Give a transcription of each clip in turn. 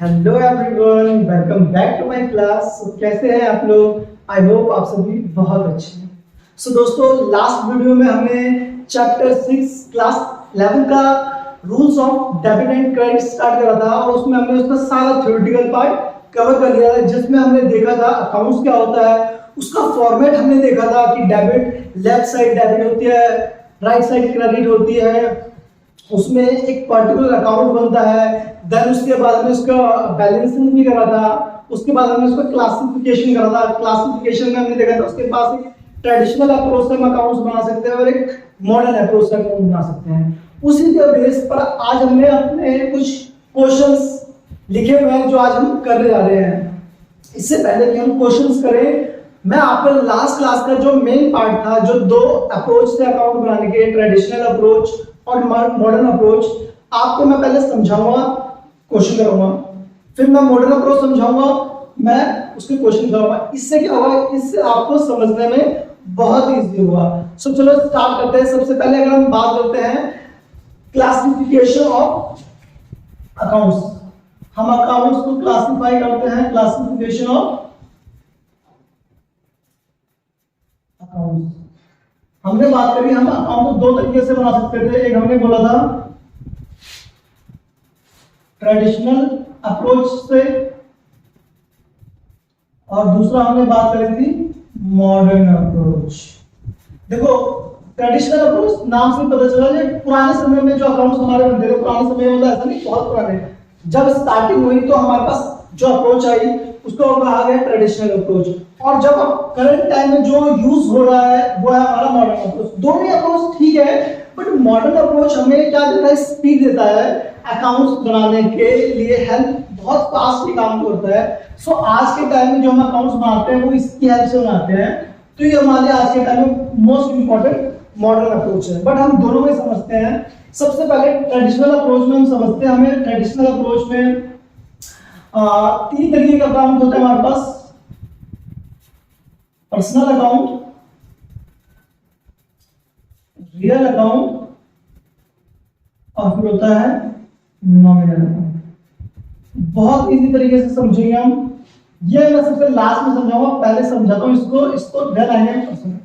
Hello everyone, welcome back to my class. कैसे हैं आप लोग? आई होप आप सभी बहुत अच्छे हैं। दोस्तों, लास्ट वीडियो में हमने चैप्टर 6 क्लास 11 का rules of debit and credit start करा था और उसमें हमने उसका सारा थ्योरेटिकल पार्ट कवर कर लिया था, जिसमें हमने देखा था अकाउंट्स क्या होता है, उसका फॉर्मेट हमने देखा था कि डेबिट लेफ्ट साइड डेबिट होती है, राइट साइड क्रेडिट होती है, उसमें एक पर्टिकुलर अकाउंट बनता है। देन उसके बाद हमने उसका बैलेंसिंग भी करा था, उसके बाद हमने उसका क्लासिफिकेशन करा था। क्लासिफिकेशन में हमने देखा था उसके पास एक ट्रेडिशनल अप्रोच से हम अकाउंट्स बना सकते हैं और एक मॉडर्न अप्रोच से अकाउंट बना सकते हैं। उसी के बेस पर आज हमने अपने कुछ क्वेश्चंस लिखे हुए हैं जो आज हम करने जा रहे हैं। इससे पहले कि हम क्वेश्चंस करें, मैं आपको लास्ट क्लास का जो मेन पार्ट था, जो दो अप्रोच थे अकाउंट बनाने के, ट्रेडिशनल अप्रोच और मॉडर्न अप्रोच, आपको मैं पहले समझाऊंगा, क्वेश्चन करूंगा, फिर मैं मॉडर्न अप्रोच समझाऊंगा, मैं उसके क्वेश्चन करूंगा। इससे क्या होगा, इससे आपको समझने में बहुत इजी होगा। सो चलो स्टार्ट करते हैं। सबसे पहले अगर हम बात करते हैं क्लासिफिकेशन ऑफ अकाउंट्स, हम अकाउंट्स को क्लासिफाई करते हैं, क्लासिफिकेशन ऑफ अकाउंट्स। हमने बात करी हम अकाउंट को दो तरीके से बना सकते थे। एक हमने बोला था ट्रेडिशनल अप्रोच से और दूसरा हमने बात करी थी मॉडर्न अप्रोच। देखो, ट्रेडिशनल अप्रोच नाम से पता चला कि पुराने समय में जो अकाउंट्स हमारे बनते थे, पुराने समय में ऐसा नहीं, बहुत पुराने, जब स्टार्टिंग हुई तो हमारे पास जो अप्रोच आई उसको कहा गया ट्रेडिशनल अप्रोच, और जब अब करंट टाइम में जो यूज हो रहा है वो है हमारा मॉडर्न अप्रोच। दोनों ही अप्रोच ठीक है, बट मॉडर्न अप्रोच हमें क्या देता है, स्पीड देता है, अकाउंट्स बनाने के लिए हेल्प, बहुत फास्ट काम करता है। सो आज के टाइम में जो हम अकाउंट्स बनाते हैं वो इसकी हेल्प से बनाते हैं, तो ये हमारे आज के टाइम में मोस्ट इंपॉर्टेंट मॉडर्न अप्रोच है। बट हम दोनों में समझते हैं। सबसे पहले ट्रेडिशनल अप्रोच में हम समझते हैं, हमें ट्रेडिशनल अप्रोच में तीन तरीके का अकाउंट होता है हमारे पास। पर्सनल अकाउंट, रियल अकाउंट और फिर होता है नॉमिनल अकाउंट। बहुत इजी तरीके से समझेंगे हम। ये मैं सबसे लास्ट में समझाऊंगा, पहले समझाता हूं इसको देन आएंगे पर्सनल।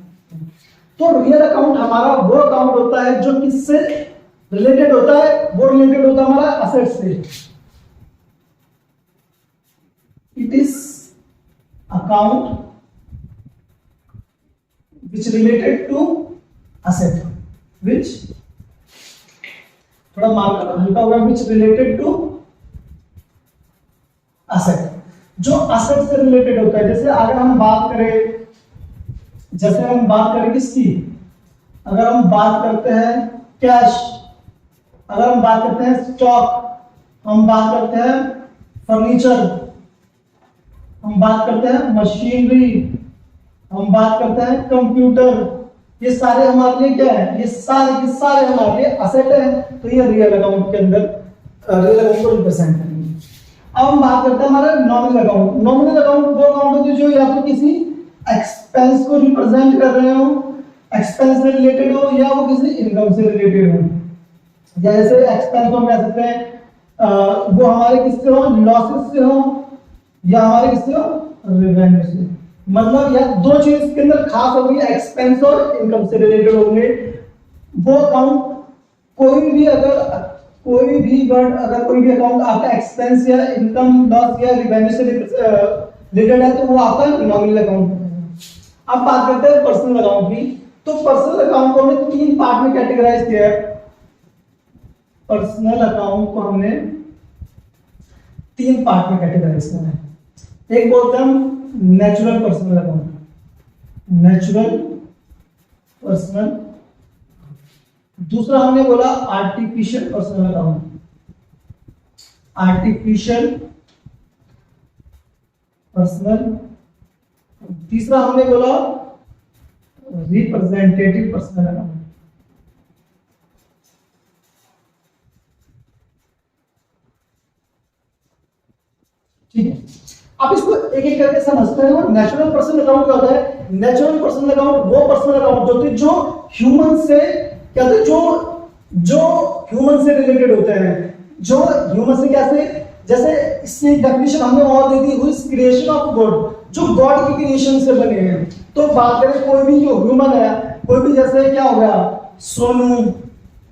तो रियल अकाउंट हमारा वो अकाउंट होता है जो किससे रिलेटेड होता है, वो रिलेटेड होता है हमारा असेट से। It is account which related to asset, which थोड़ा मार्कर हल्का होगा, which related to asset, जो asset से रिलेटेड होता है। जैसे अगर हम बात करें किसकी, अगर हम बात करते हैं कैश, अगर हम बात करते हैं स्टॉक, हम बात करते हैं फर्नीचर, हम बात करते हैं मशीनरी, हम बात करते हैं कंप्यूटर, ये सारे हमारे लिए क्या है, ये सारे के सारे हमारे लिए असेट है। तो ये रियल अकाउंट के अंदर रियल अकाउंट को रिप्रेजेंट करेंगे। अब हम बात करते हैं हमारा नॉमिनल अकाउंट। नॉमिनल अकाउंट वो अकाउंट होते हैं जो या तो किसी एक्सपेंस को रिप्रेजेंट कर रहे हो, एक्सपेंस से रिलेटेड हो, या वो किसी इनकम से रिलेटेड हो। जैसे एक्सपेंस को हम कह सकते हैं वो हमारे किससे हो, लॉसेस से हो, या हमारे किससे हो, रेवेन्यू से। मतलब या दो चीज के अंदर खास होगी, एक्सपेंस और इनकम से रिलेटेड होंगे वो अकाउंट। कोई भी अकाउंट आपका एक्सपेंस या इनकम, लॉस या रेवेन्यू से रिलेटेड है तो वो आपका नॉमिनल अकाउंट है। अब बात करते हैं पर्सनल अकाउंट की। तो पर्सनल अकाउंट को हमने तीन पार्ट में कैटेगराइज किया है। पर्सनल अकाउंट को हमने तीन पार्ट में कैटेगराइज किया है। एक बोलते हैं हम natural personal account, natural personal. दूसरा हमने बोला artificial personal account, artificial personal. तीसरा हमने बोला रिप्रेजेंटेटिव पर्सनल अकाउंट। ठीक है, आप इसको एक एक करके समझते हैं। नेचुरल पर्सनल अकाउंट क्या होता है? नेचुरल पर्सनल अकाउंट वो पर्सनल अकाउंट होते हैं जो ह्यूमन से क्या होते हैं, जो ह्यूमन से रिलेटेड होते हैं, जो ह्यूमन से कैसे जैसे इसकी डेफिनेशन हमने और दे दी, हुई क्रिएशन ऑफ गॉड, जो गॉड की क्रिएशन से बने हैं। तो बात करें कोई भी जो ह्यूमन है, कोई भी जैसे क्या हो गया, सोनू,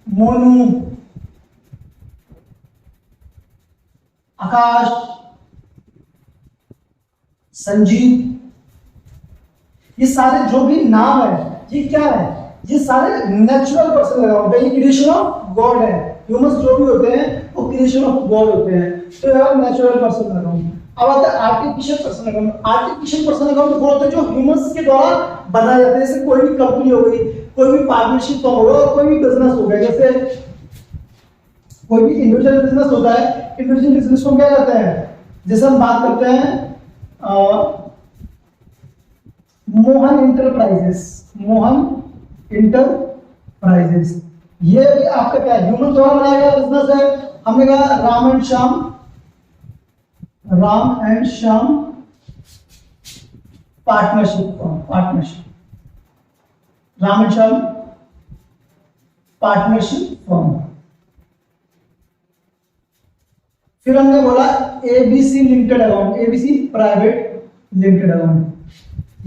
मोनू, आकाश, संजीव, ये सारे जो भी नाम है ये क्या है, ये सारे नेचुरल पर्सन लगा होता है, ये क्रिएशन ऑफ गॉड है। ह्यूमंस जो भी होते हैं वो क्रिएशन ऑफ गॉड होते हैं, तो यार नेचुरल पर्सन लगा हूं। अब आता है आर्टिफिशियल पर्सन लगा हूं। आर्टिफिशियल पर्सन लगा हूं वो होते हैं जो ह्यूमंस के द्वारा बनाए जाते हैं। जैसे कोई भी कंपनी हो गई, कोई भी पार्टनरशिप फॉर्म होगा, और कोई भी बिजनेस हो गया। जैसे कोई भी इंडिविजुअल बिजनेस होता है, इंडिविजुअल बिजनेस को क्या कहते हैं, जैसे हम बात करते हैं मोहन इंटरप्राइजेस, मोहन इंटरप्राइजेस, ये भी आपका क्या है, ह्यूमन द्वारा बनाया गया बिजनेस है। हमने कहा Ram and Shyam, Ram and Shyam partnership form, partnership, Ram and Shyam partnership form. फिर हमने बोला ABC limited account, ABC private limited account,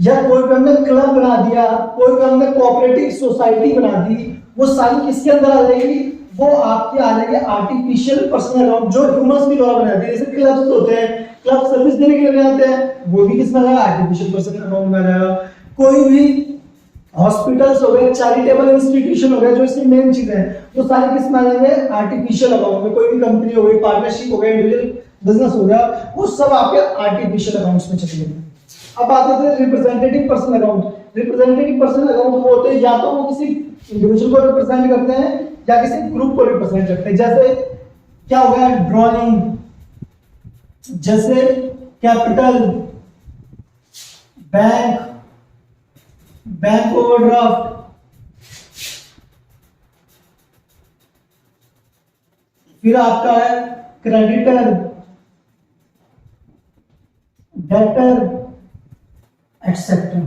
या कोई भी हमने क्लब बना दिया, कोई भी हमने कोऑपरेटिव सोसाइटी बना दी, वो सारी किसके अंदर आ जाएगी, वो आपके आ जाएंगे आर्टिफिशियल पर्सनल अकाउंट, जो ह्यूमंस के द्वारा बनाते हैं। जैसे क्लब्स होते हैं, क्लब सर्विस देने के लिए बनाते हैं, वो भी किसमें आएगा, आर्टिफिशियल पर्सनल अकाउंट में आएगा। कोई भी हॉस्पिटल्स हो गए, चैरिटेबल इंस्टीट्यूशन हो गए, जो इसकी मेन चीज है, वो सारे किसमें आ जाएंगे, आर्टिफिशियल अकाउंट में। कोई भी कंपनी हो गई, पार्टनरशिप हो गया, इंडिविजुअल बिजनेस हो गया, वो सब आपके आर्टिफिशियल अकाउंट्स में चले गए। अब आते हैं representative personal account. Representative personal account वो होते हैं, या तो वो किसी इंडिविजुअल को रिप्रेजेंट करते हैं या किसी ग्रुप को रिप्रेजेंट करते हैं। जैसे क्या हो गया, ड्राइंग, जैसे कैपिटल, बैंक, बैंक ओवरड्राफ्ट, फिर आपका है क्रेडिटर, डेटर, एक्सेट्रा।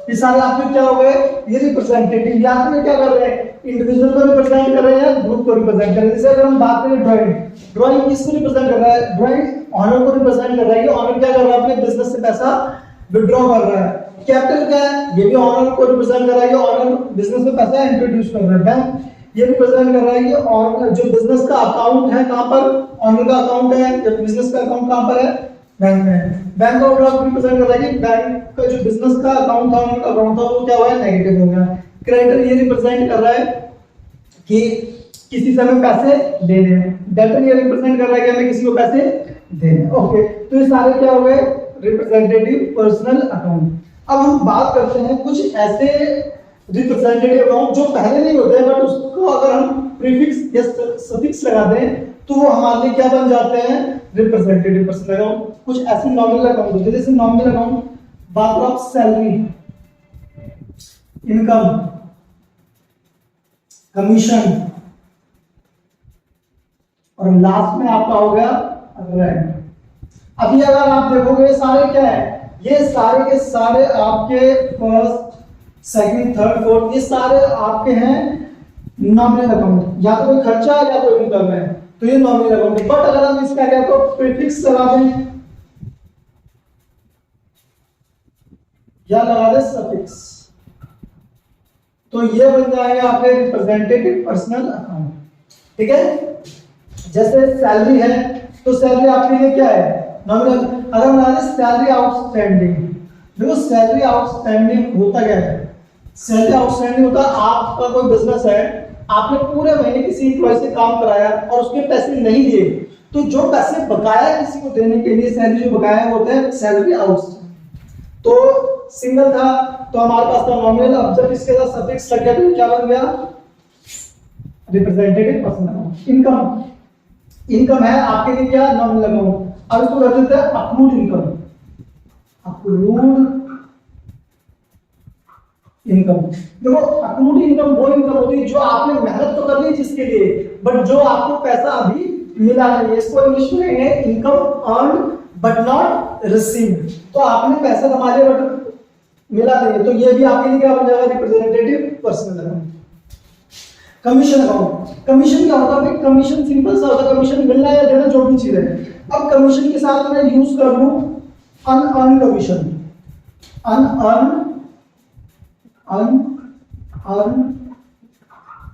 ये सारे आपके क्या हो गए, ये रिप्रेजेंटेटिव। या तो क्या कर रहे हैं, इंडिविजुअल को रिप्रेजेंट कर रहे हैं या ग्रुप को रिप्रेजेंट कर रहे हैं। जैसे अगर हम बात करें ड्राइंग, ड्राइंग किसको रिप्रेजेंट कर रहा है, ड्राइंग ऑनर को रिप्रेजेंट कर रहा है। ऑनर क्या कर रहा है, अपने बिजनेस से पैसा विड्रॉ कर रहा है। कैपिटल क्या है, ये भी ऑनर को रिप्रेजेंट कर रहा है, ऑनर बिजनेस में पैसा इंट्रोड्यूस कर रहा है। बैंक ये रिप्रेजेंट कर रहा है कि ऑनर जो बिजनेस का अकाउंट है कहां पर, ऑनर का अकाउंट है, या बिजनेस का अकाउंट कहां पर है, बैंक में। बैंक ओवरड्राफ्ट रिप्रेजेंट कर रहा है कि बैंक का जो बिजनेस का अकाउंट था, उनका अकाउंट था, वो क्या हुआ है, नेगेटिव हो गया। क्रेडिटर ये रिप्रेजेंट कर रहा है कि किसी से हमें पैसे देने हैं। डेटर ये रिप्रेजेंट कर रहा है कि हमें किसी को पैसे देने। ओके, तो ये सारे क्या हो गए, रिप्रेजेंटेटिव पर्सनल अकाउंट। अब हम बात करते हैं कुछ ऐसे रिप्रेजेंटेटिव अकाउंट जो पहले नहीं होते हैं, बट उसको अगर हम प्रीफिक्स या सफिक्स लगा दें तो वो हमारे लिए क्या बन जाते हैं, रिप्रेजेंटेटिव पर्सनल अकाउंट। कुछ ऐसे नॉमिनल अकाउंट होते हैं, जैसे नॉमिनल अकाउंट, बात करो आप सैलरी, इनकम, कमीशन, और लास्ट में आपका हो गया रेंट। अभी अगर आप देखोगे सारे क्या है, ये सारे के सारे आपके फर्स्ट, सेकंड, थर्ड, फोर्थ, ये सारे आपके हैं नॉमिनल अकाउंट। या तो कोई खर्चा है या तो इनकम है, तो ये नॉमिनल अकाउंट है। बट अगर हम इसका क्या तो प्रीफिक्स लगा दें या लगा दें सफिक्स, तो ये बन जाएगा आपके रिप्रेजेंटेटिव पर्सनल अकाउंट। ठीक है, जैसे सैलरी है तो सैलरी आपके लिए क्या है, नॉमिनल। अगर हम लगा दें सैलरी आउटस्टैंडिंग, देखो सैलरी आउटस्टैंडिंग होता क्या है, सैलरी आउटस्टैंडिंग होता है आपका कोई बिजनेस है, आपने पूरे महीने किसी एम्प्लॉय से काम कराया और उसके पैसे नहीं दिए, तो जो पैसे बकाया किसी को देने के लिए सैलरी जो बकाया होते हैं सैलरी आउटस्टैंडिंग। तो सिंगल था तो हमारे पास था नॉमिनल, अब जब इसके साथ सफिक्स लग गया तो क्या बन गया, representative personal account. Income, income है आपके लिए क्या, नॉमिनल अकाउंट। अब इसको कर देते हैं अक्रूड इनकम, अक्रूड इनकम। देखो अक्रूड इनकम वो इनकम होती है जो आपने मेहनत तो कर ली जिसके लिए, बट जो आपको पैसा अभी मिला नहीं है, इसको इंग्लिश में कहेंगे income earn but not received. तो आपने पैसा कमा लिया बट मिला नहीं है, तो ये भी आपके लिए क्या बन जाएगा, representative personal account. Commission account, commission क्या होता है भाई? कमीशन सिंपल सा होता है, कमीशन मिलना या देना जो भी चीज है। अब कमीशन के साथ मैं यूज कर लूं अनअर्न कमीशन, अनअर्न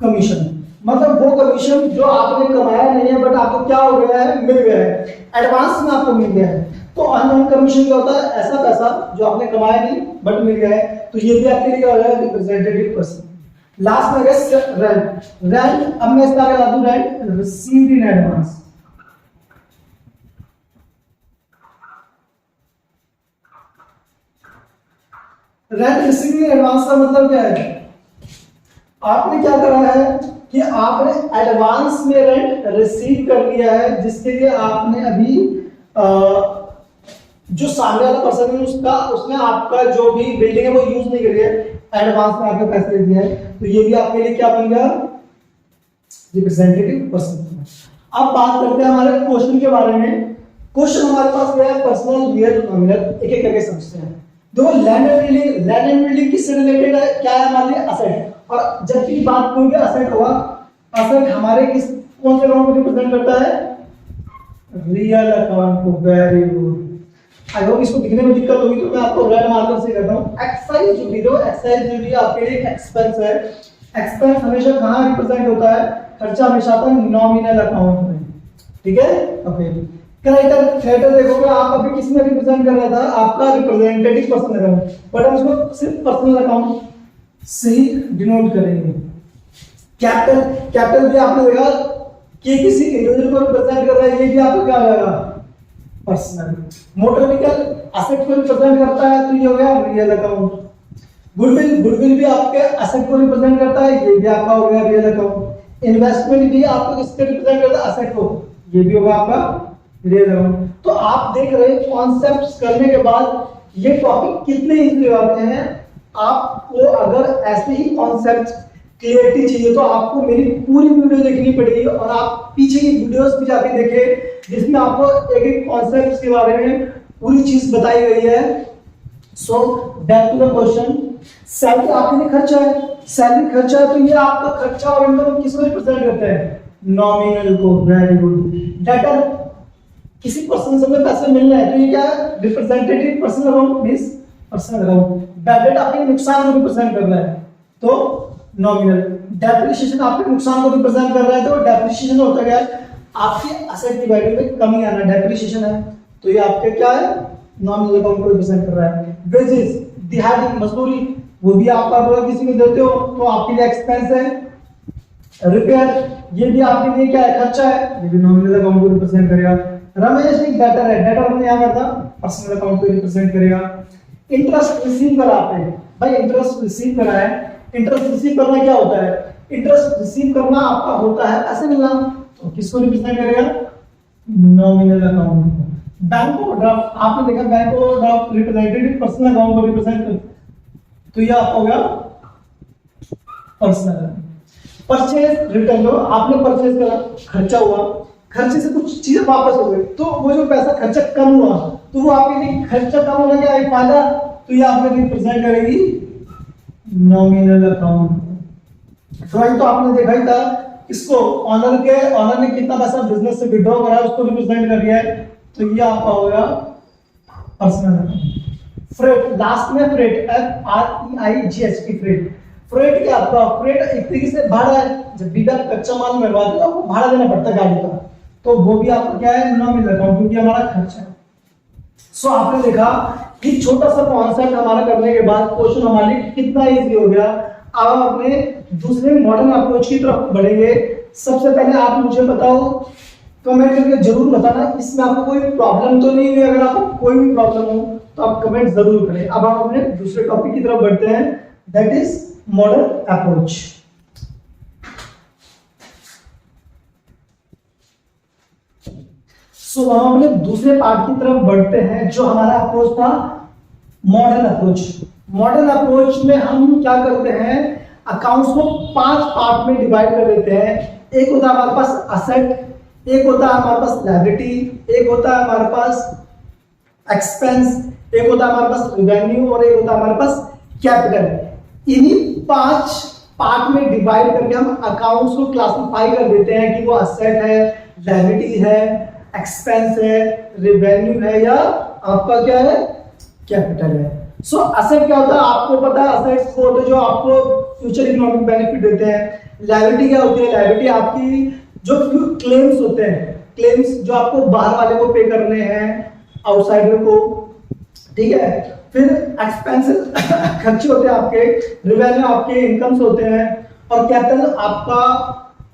कमीशन, मतलब वो कमीशन जो आपने कमाया नहीं है बट आपको क्या हो गया है, मिल गया है, एडवांस में आपको मिल गया है। तो अनअर्न कमीशन क्या होता है? ऐसा पैसा जो आपने कमाया नहीं बट मिल गया है, तो ये भी आपके लिए क्या हो जाएगा? Representative person. लास्ट में गया रेंट, रेंट अब मैं इसका क्या ला दूं? Rent received in advance, rent received in advance का मतलब क्या है? आपने क्या करा है कि आपने एडवांस में रेंट रिसीव कर लिया है, जिसके लिए आपने अभी जो सामने वाला पर्सन है उसने आपका जो भी बिल्डिंग है वो यूज नहीं करी है, एडवांस में आपके पैसे दे दिए हैं, तो ये भी आपके लिए क्या बन गया? Representative person. अब बात करते हैं हमारे क्वेश्चन के बारे में। क्वेश्चन हमारे पास क्या है? पर्सनल, रियल, नॉमिनल, एक एक करके समझते हैं। देखो land and building, land and building किससे रिलेटेड है? क्या है हमारे लिए? असेट। और जब भी बात कोई भी असेट हुआ, असेट हमारे किस कौन से अकाउंट को रिप्रेजेंट करता है? रियल अकाउंट को। Very good. आई होप इसको दिखने में दिक्कत होगी तो मैं आपको रेड मार्कर से कहता हूं। एक्साइज ड्यूटी, जो एक्साइज ड्यूटी आपके लिए एक्सपेंस है, एक्सपेंस हमेशा कहां रिप्रेजेंट होता है? खर्चा हमेशा आता है नॉमिनल अकाउंट में, ठीक है? ओके। क्रेडिटर, क्रेडिटर देखोगे आप अभी किस में रिप्रेजेंट कर रहा था? आपका रिप्रेजेंटेटिव पर्सन अकाउंट, बट हम इसको सिर्फ पर्सनल अकाउंट से ही डिनोट करेंगे। कैपिटल, कैपिटल भी आपने देखा कि किसी इंडिविजुअल को रिप्रेजेंट कर रहा है, ये भी आपका क्या हो जाएगा? पर्सनल। मोटर व्हीकल असेट को रिप्रेजेंट करता है, तो ये हो गया रियल अकाउंट। गुडविल, गुडविल भी आपके असेट को रिप्रेजेंट करता है, ये भी आपका हो गया रियल अकाउंट। इन्वेस्टमेंट भी आपको किसके रिप्रेजेंट करता है? असेट को, ये भी होगा आपका रियल अकाउंट। तो आप देख रहे हैं कॉन्सेप्ट्स करने के बाद ये टॉपिक कितने इजी हो जाते हैं। आपको अगर ऐसे ही कॉन्सेप्ट्स क्लियरिटी चाहिए तो आपको मेरी पूरी वीडियो देखनी पड़ेगी, और आप पीछे की वीडियोस भी जाके देखें जिसमें आपको एक एक कॉन्सेप्ट्स के बारे में पूरी चीज बताई गई है। So back to the question, salary आपके लिए खर्चा है, सैलरी खर्चा है, तो ये आपका खर्चा और इनकम किसको रिप्रेजेंट करते हैं? नॉमिनल को। Very good. डेटर, किसी पर्सन से हमें पैसे मिलना है, तो ये क्या है? Representative person account means personal account. Bad debt आपके नुकसान को रिप्रेजेंट कर रहा है, तो नॉमिनल। डेप्रिसिएशन आपके नुकसान को रिप्रेजेंट कर रहा है, तो डेप्रिसिएशन होता क्या है? आपके असेट की वैल्यू में कमी आना, डेप्रिसिएशन है, तो ये आपके क्या है? नॉमिनल अकाउंट को रिप्रेजेंट कर रहा है। वेजेस, दिहाड़ी, मजदूरी, वो भी आप अगर किसी को देते हो तो आपके लिए एक्सपेंस है। रिपेयर, ये भी आपके लिए क्या है? खर्चा है, ये भी नॉमिनल अकाउंट को रिप्रेजेंट करेगा। रमेश एक डेटर है, डेटर हमने यहाँ करता पर्सनल अकाउंट को रिप्रेजेंट करेगा। इंटरेस्ट रिसीव करा आपने, भाई इंटरेस्ट रिसीव करा है। इंटरेस्ट रिसीव करना क्या होता है? इंटरेस्ट रिसीव करना आपका होता है ऐसे मिलना, तो किसको रिप्रेजेंट करेगा? नॉमिनल अकाउंट को। बैंक ओवरड्राफ्ट, आपने देखा bank overdraft representative personal account को रिप्रेजेंट करता है, तो ये आपका हो गया पर्सनल। परचेज रिटर्न, जो आपने परचेज करा, खर्चा हुआ, खर्चे से कुछ चीजें वापस हो गई, तो वो जो पैसा खर्चा कम हुआ, तो वो आपके लिए खर्चा कम होने का एक फायदा, तो ये आपने रिप्रेजेंट करेगी नॉमिनल अकाउंट। तो आपने देखा ही था इसको, ऑनर ने कितना पैसा बिजनेस से विड्रॉ करा है उसको रिप्रेजेंट कर दिया है, तो ये आपका होगा पर्सनल अकाउंट। फ्रेट, लास्ट में फ्रेट, FREIGHT, फ्रेट। फ्रेट क्या आपका? फ्रेट एक तरीके से भाड़ा है, जब भी आप कच्चा माल मंगवाते हो आपको भाड़ा देना पड़ता है गाड़ी का, तो वो भी आपका क्या है? नॉमिनल अकाउंट, क्योंकि हमारा खर्चा है। सो आपने देखा कि छोटा सा कॉन्सेप्ट हमारा करने के बाद क्वेश्चन हमारे लिए कितना इजी हो गया। अब हम अपने दूसरे मॉडर्न अप्रोच की तरफ बढ़ेंगे। सबसे पहले आप मुझे बताओ, कमेंट करके जरूर बताना इसमें आपको कोई प्रॉब्लम तो नहीं हुई। अगर आपको कोई भी प्रॉब्लम हो तो आप कमेंट जरूर करें। अब हम अपने दूसरे टॉपिक की तरफ बढ़ते हैं, दैट इज मॉडर्न अप्रोच। सो हम अपने दूसरे पार्ट की तरफ बढ़ते हैं, जो हमारा अप्रोच था मॉडर्न अप्रोच। मॉडर्न अप्रोच में हम क्या करते हैं? अकाउंट्स को 5 पार्ट में डिवाइड कर देते हैं। एक होता है हमारे पास असेट, एक होता है हमारे पास लायबिलिटी, एक होता है हमारे पास एक्सपेंस, एक होता है हमारे पास रेवेन्यू, और एक होता है हमारे पास कैपिटल। इन्हीं 5 पार्ट में डिवाइड करके हम अकाउंट्स को क्लासिफाई कर देते हैं कि वो असेट है, लायबिलिटी है, एक्सपेंस है, रेवेन्यू है, या आपका क्या है, कैपिटल है। सो असेट क्या होता है, आपको पता है असेट्स वो होते हैं जो आपको फ्यूचर इकोनॉमिक बेनिफिट देते हैं। लायबिलिटी क्या होती है, लायबिलिटी आपकी जो क्लेम्स होते हैं, क्लेम्स जो आपको बाहर वाले को पे करने हैं, आउटसाइडर को, ठीक है। फिर एक्सपेंसेस खर्चे होते हैं आपके, रेवेन्यू आपके इनकम्स होते हैं, और कैपिटल आपका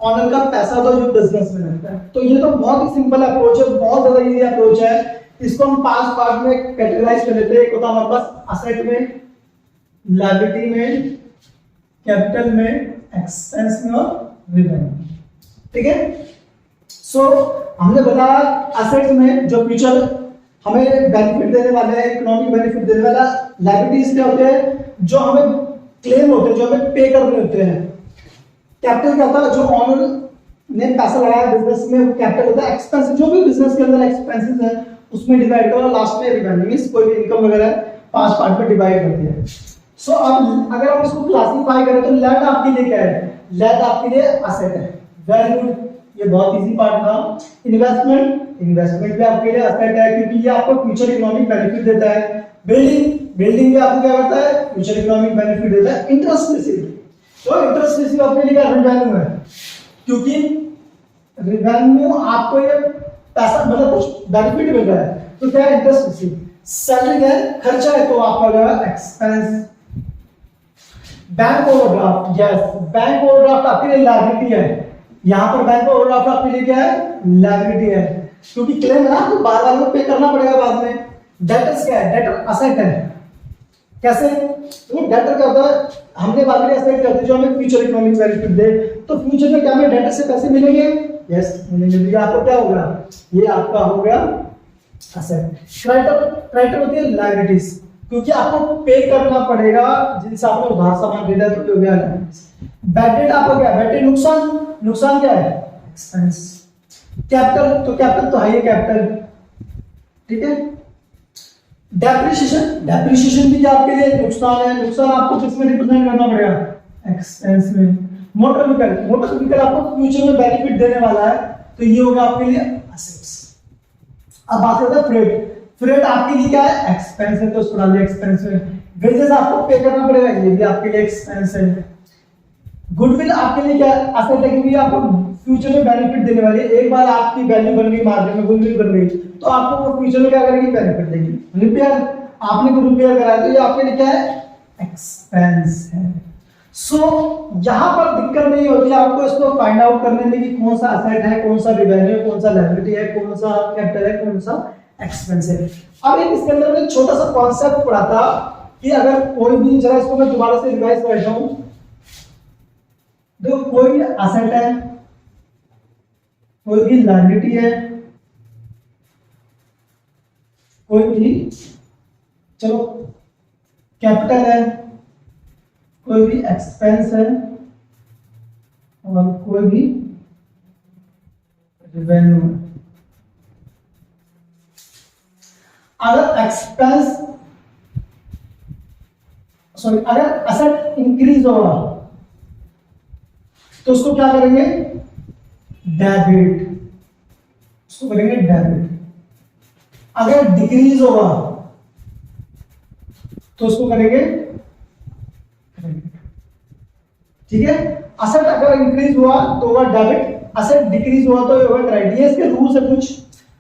ऑनर का पैसा होता है जो बिजनेस में रहता है। तो ये तो बहुत ही सिंपल अप्रोच है, बहुत ज्यादा इजी अप्रोच है। इसको हम 5 पार्ट में कैटेगराइज कर लेते हैं। एक होता है हमारे पास असेट में, लायबिलिटी में, कैपिटल में, एक्सपेंस में और रेवेन्यू, ठीक है। सो हमने बताया असेट्स में जो फ्यूचर हमें बेनिफिट देने वाले हैं, इकोनॉमिक बेनिफिट देने वाला। लायबिलिटीज क्या होते हैं, जो हमें क्लेम होते हैं, जो हमें पे करने होते हैं। कैपिटल क्या होता है, जो ऑनर ने पैसा लगाया बिजनेस में, वो कैपिटल होता है। एक्सपेंस जो भी बिजनेस के अंदर एक्सपेंसेस है उसमें डिवाइड करो, लास्ट में रेवेन्यू मींस कोई भी इनकम वगैरह 5 पार्ट में डिवाइड कर दिया। सो अब अगर हम इसको क्लासिफाई करें तो लैंड आपके लिए क्या है, लैंड आपके लिए असेट है। वैल्यू ये बहुत इजी पार्ट था। इन्वेस्टमेंट, इन्वेस्टमेंट भी आपके लिए असेट है क्योंकि ये आपको फ्यूचर इकोनॉमिक बेनिफिट देता है। बिल्डिंग, बिल्डिंग भी आपको क्या करता है, फ्यूचर इकोनॉमिक बेनिफिट देता है। इंटरेस्ट रिसीव, तो इंटरेस्ट रिसीव आपके लिए क्या रेवेन्यू है, क्योंकि रेवेन्यू आपको ये पैसा मतलब कुछ बेनिफिट मिल रहा है, तो क्या है, इंटरेस्ट रिसीव। सैलरी है, खर्चा है, तो आपका क्या है, expense. Bank overdraft, yes, bank overdraft आपके लिए लायबिलिटी है। यहां पर बैंक ओवरड्राफ्ट आपके लिए क्या है, लायबिलिटी है, क्योंकि क्लेम है ना, तो बार बार पे करना पड़ेगा बाद में। डेटर्स क्या है, डेटर असेट है। कैसे, तो डेटर क्या होता है, हमने बात करी असेट क्या होती है जो हमें फ्यूचर इकोनॉमिक बेनिफिट दे। तो फ्यूचर में क्या हमें डेटर से पैसे मिलेंगे, यस मिलेंगे। ये आपको क्या होगा, ये आपका हो गया असेट। क्रेडिटर, क्रेडिटर होती है लायबिलिटीज, क्योंकि आपको पे करना पड़ेगा जिनसे आपने उधार सामान खरीदा, तो हो गया लायबिलिटीज। बैड डेट आपका क्या है, बैड डेट नुकसान, नुकसान क्या है, एक्सपेंस। कैपिटल, तो कैपिटल तो है कैपिटल, ठीक है। डेप्रिसिएशन, डेप्रिसिएशन भी आपके लिए नुकसान है। नुकसान आपको किस में रिप्रेजेंट करना पड़ेगा, एक्सपेंस में। मोटर व्हीकल, मोटर व्हीकल आपको फ्यूचर में बेनिफिट देने वाला है, तो ये होगा आपके लिए असेट्स। अब बात करते हैं फ्रेट। फ्रेट आपके लिए क्या है, एक्सपेंस है, तो उसको डाल दिया एक्सपेंस में। वेजेस आपको पे करना पड़ेगा, ये भी आपके लिए एक्सपेंस है। गुडविल आपके लिए क्या है, असेट है, क्योंकि आपको फ्यूचर में बेनिफिट देने वाली है। एक बार आपकी वैल्यू बन गई मार्केट में, गुडविल बन गई, तो आपको वो फ्यूचर में क्या करेगी, बेनिफिट देगी। रिपेयर, आपने कोई रिपेयर कराया तो ये आपके लिए क्या है, एक्सपेंस है। सो यहां पर दिक्कत नहीं होती आपको इसको फाइंड आउट करने में कि कौन सा असेट है, कौन सा रेवेन्यू, कौन सा लायबिलिटी है, कौन सा कैपिटल है, कौन सा एक्सपेंस है। अब एक इसके अंदर में छोटा सा कॉन्सेप्ट पढ़ा था कि अगर कोई भी, जरा इसको मैं दोबारा से रिवाइज कर देता हूं। देखो, कोई भी असेट है, कोई भी लायबिलिटी है, कोई भी, चलो कैपिटल है, कोई भी एक्सपेंस है, और कोई भी रेवेन्यू है। अगर एक्सपेंस, सॉरी, अगर असेट इंक्रीज होगा तो उसको क्या करेंगे, डेबिट, उसको करेंगे डेबिट। अगर डिक्रीज होगा तो उसको करेंगे क्रेडिट, ठीक है। असेट अगर इंक्रीज हुआ तो होगा डेबिट, असेट डिक्रीज हुआ तो होगा क्रेडिट। ये इसके रूल्स है कुछ।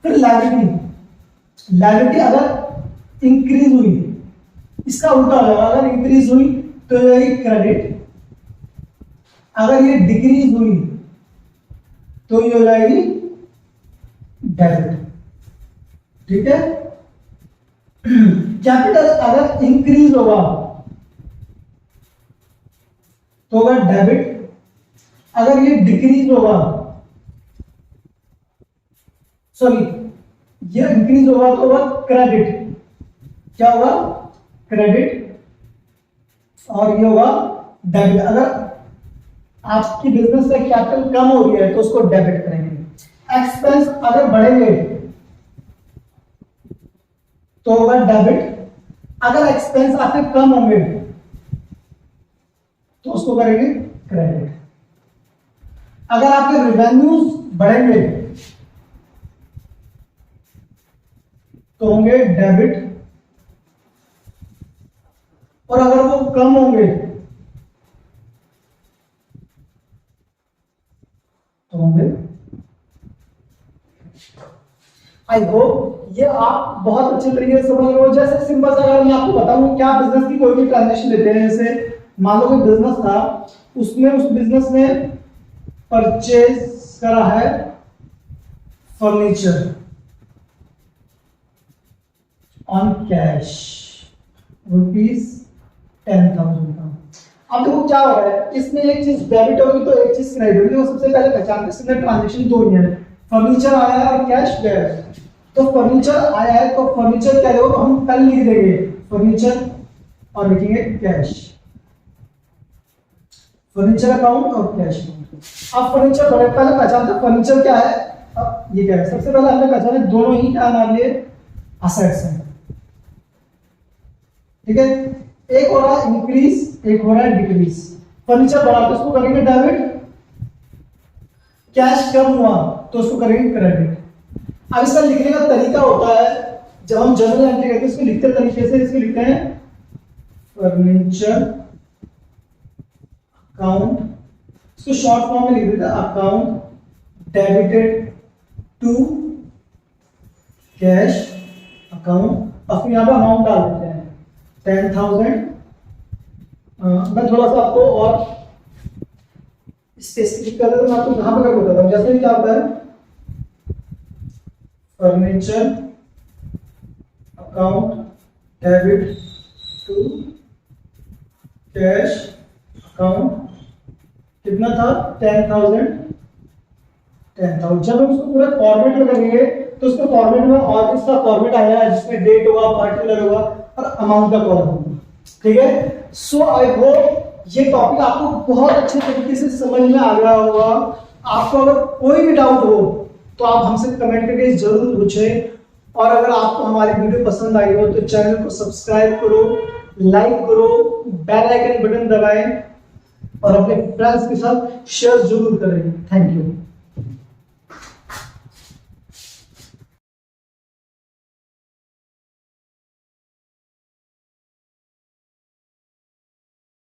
फिर लायबिलिटी, लायबिलिटी अगर इंक्रीज हुई, इसका उल्टा होगा, अगर इंक्रीज हुई तो ये क्रेडिट, अगर ये डिक्रीज हुई तो ये हो जाएगी डेबिट, ठीक है। कैपिटल अगर इंक्रीज होगा तो होगा डेबिट, अगर ये डिक्रीज होगा, सॉरी, ये इंक्रीज होगा तो होगा क्रेडिट। क्या होगा, क्रेडिट, और ये होगा डेबिट। अगर आपकी बिजनेस से कैपिटल कम हो रही है तो उसको डेबिट करेंगे। एक्सपेंस अगर बढ़ेंगे तो होगा डेबिट, अगर एक्सपेंस आपके कम होंगे तो उसको करेंगे क्रेडिट। अगर आपके रेवेन्यूज बढ़ेंगे तो होंगे डेबिट, और अगर वो कम होंगे तो होंगे। आई होप ये आप बहुत अच्छे तरीके से समझ रहे हो। जैसे सिंपल सा अगर मैं आपको बताऊं, क्या बिजनेस की कोई भी ट्रांजेक्शन लेते हैं, जैसे मान लो कोई बिजनेस था, उसने उस बिजनेस ने परचेज करा है फर्नीचर ऑन कैश ₹10,000 का। अब देखो क्या हो रहा है, इसमें एक चीज डेबिट होगी तो एक चीज क्रेडिट होगी। वो सबसे पहले पहचानते हैं ट्रांजेक्शन दो ही है, फर्नीचर आया है और कैश गया है। तो फर्नीचर आया है तो फर्नीचर क्या होगा, हम कल लिख देंगे फर्नीचर और लिखेंगे कैश, फर्नीचर अकाउंट और कैश अकाउंट। अब फर्नीचर बड़े पहले पहचानते फर्नीचर क्या है, अब ये क्या है। सबसे पहले हमने पहचाना दोनों ही क्या मान लिए असेट्स हैं, ठीक है। एक हो रहा है इंक्रीज, एक हो रहा है डिक्रीज। फर्नीचर बढ़ा तो उसको करेंगे डेबिट, कैश कम हुआ तो उसको करेंगे क्रेडिट। अब इसका लिखने का तरीका होता है, जब हम जर्नल एंट्री करते हैं इसको लिखते तरीके से, इसको लिखते हैं फर्नीचर अकाउंट, इसको शॉर्ट फॉर्म में लिख देते हैं account debited to cash account. अब यहाँ पे अमाउंट डाल देते हैं 10,000। मैं थोड़ा सा आपको और स्पेसिफिक कर देता हूं, मैं आपको कहां पर बताता हूं। जैसे क्या होता है furniture account debit to cash account, कितना था 10,000। जब हम उसको पूरे फॉर्मेट में करेंगे तो उसके फॉर्मेट में और इसका फॉर्मेट आया है जिसमें डेट होगा, पार्टिकुलर होगा और अमाउंट का कॉलम होगा, ठीक है। सो आई होप ये टॉपिक आपको बहुत अच्छे तरीके से समझ में आ गया होगा। आपको अगर कोई भी डाउट हो तो आप हमसे कमेंट करके जरूर पूछें। और अगर आपको हमारी वीडियो पसंद आई हो तो चैनल को सब्सक्राइब करो, लाइक करो, बेल आइकन बटन दबाएं और अपने फ्रेंड्स के साथ शेयर जरूर करें। Thank you.